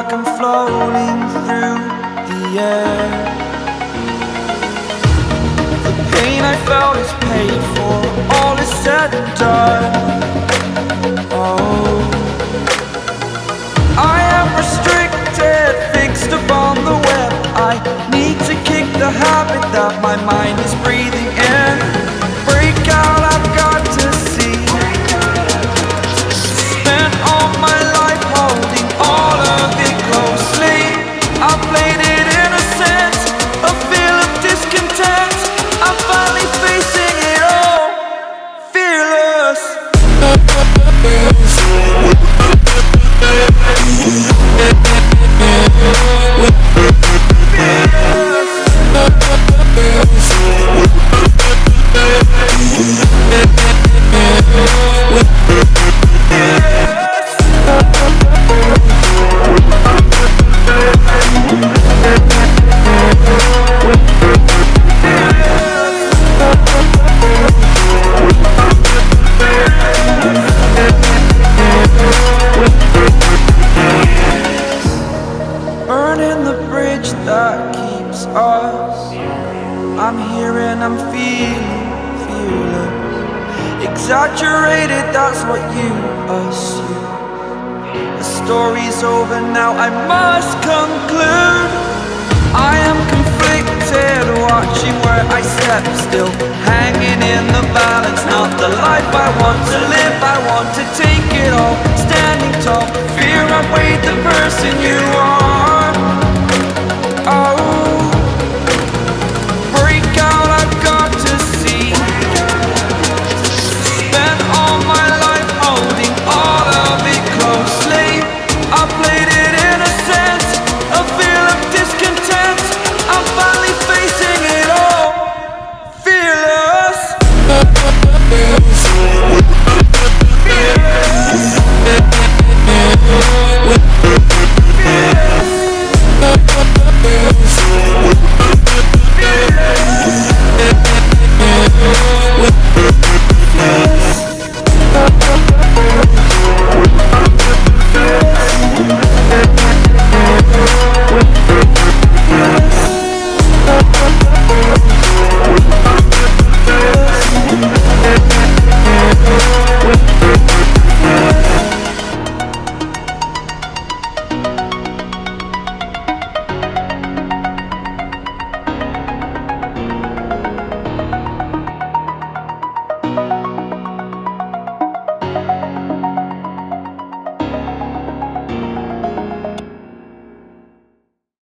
like I'm floating through the air. The pain I felt is paid for, all is said and done. Oh, I am restricted, fixed upon the web. I need to kick the habit that my mind is breathing in. Break out, I've got to see. Spent all my life holding all of it closely. I played it innocent, a feel of discontent. I'm finally facing it all, fearless. Burning the bridge that keeps us. I'm here and I'm feeling fearless. Exaggerated, that's what you assume. The story's over now, I must conclude. I am conflicted, watching where I step still, hanging in the balance. Not the life I want to live, I want to take it all. Standing tall, fear outweighed the person you are. Oh, break out, I've got to see. Spent all my life holding all of it closely. I played it innocent, a feel of discontent. I'm finally facing it all, fearless. Fearless.